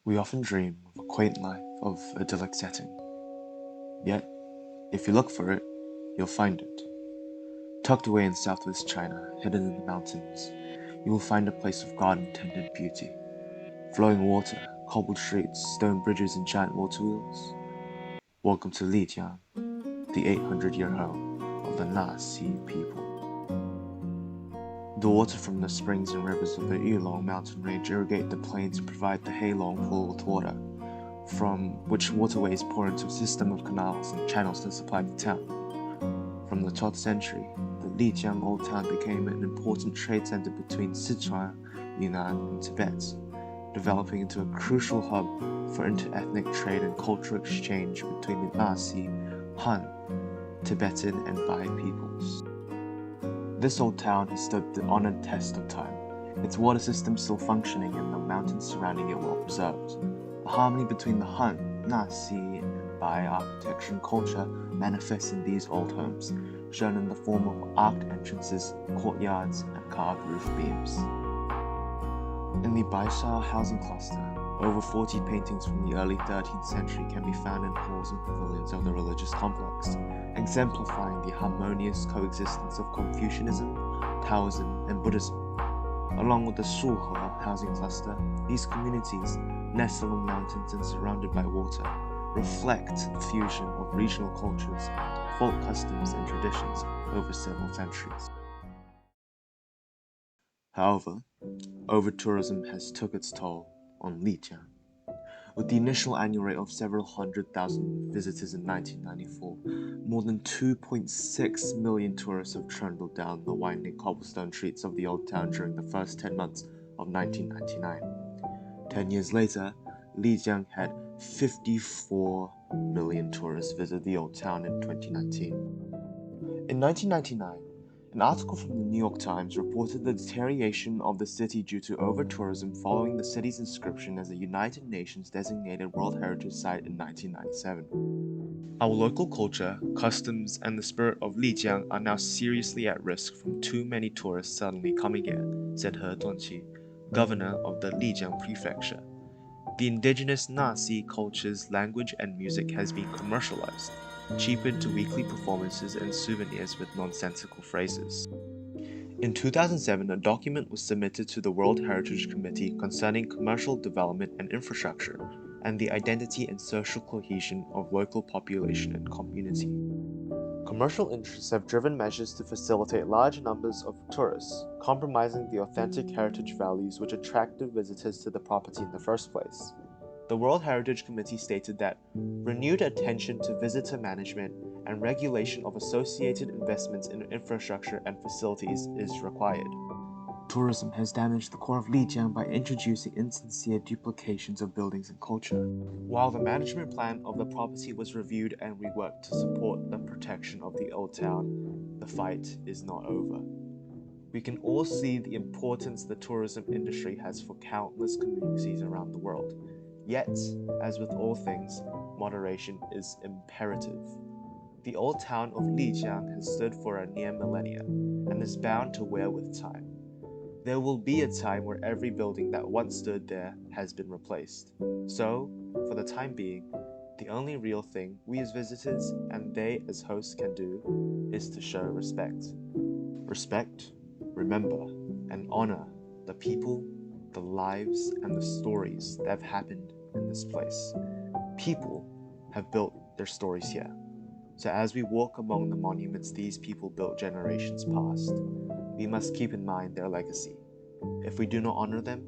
We often dream of a quaint life of idyllic setting. Yet, if you look for it, you'll find it. Tucked away in southwest China, hidden in the mountains, you will find a place of God-intended beauty. Flowing water, cobbled streets, stone bridges, and giant water wheels. Welcome to Lijiang, the 800-year home of the Nasi people. The water from the springs and rivers of the Yulong mountain range irrigate the plains and provide the Heilong pool with water, from which waterways pour into a system of canals and channels to supply the town. From the 12th century, the Lijiang Old Town became an important trade center between Sichuan, Yunnan, and Tibet, developing into a crucial hub for inter-ethnic trade and cultural exchange between the Nasi, Han, Tibetan, and Bai peoples. This old town has stood the honored test of time, its water system still functioning and the mountains surrounding it well preserved. The harmony between the Han, Nasi, and Bai architecture and culture manifests in these old homes, shown in the form of arched entrances, courtyards, and carved roof beams. In the Baisha housing cluster, over 40 paintings from the early 13th century can be found in halls and pavilions of the religious complex, exemplifying the harmonious coexistence of Confucianism, Taoism, and Buddhism. Along with the Shuhe housing cluster, these communities, nestled in mountains and surrounded by water, reflect the fusion of regional cultures, folk customs, and traditions over several centuries. However, over-tourism has took its toll on Lijiang. With the initial annual rate of several 100,000 visitors in 1994, more than 2.6 million tourists have trundled down the winding cobblestone streets of the old town during the first 10 months of 1999. 10 years later, Lijiang had 54 million tourists visit the old town in 2019. In 1999, an article from the New York Times reported the deterioration of the city due to over-tourism following the city's inscription as a United Nations designated World Heritage Site in 1997. Our local culture, customs, and the spirit of Lijiang are now seriously at risk from too many tourists suddenly coming here, said He Duanqi, governor of the Lijiang prefecture. The indigenous Nasi culture's language and music has been commercialized, cheapened to weekly performances and souvenirs with nonsensical phrases. In 2007, a document was submitted to the World Heritage Committee concerning commercial development and infrastructure, and the identity and social cohesion of local population and community. Commercial interests have driven measures to facilitate large numbers of tourists, compromising the authentic heritage values which attracted visitors to the property in the first place. The World Heritage Committee stated that renewed attention to visitor management and regulation of associated investments in infrastructure and facilities is required. Tourism has damaged the core of Lijiang by introducing insincere duplications of buildings and culture. While the management plan of the property was reviewed and reworked to support the protection of the old town, the fight is not over. We can all see the importance the tourism industry has for countless communities around the world. Yet, as with all things, moderation is imperative. The old town of Lijiang has stood for a near millennia and is bound to wear with time. There will be a time where every building that once stood there has been replaced. So, for the time being, the only real thing we as visitors and they as hosts can do is to show respect. Respect, remember, and honor the people, the lives, and the stories that have happened in this place. People have built their stories here. So as we walk among the monuments these people built generations past, we must keep in mind their legacy. If we do not honor them,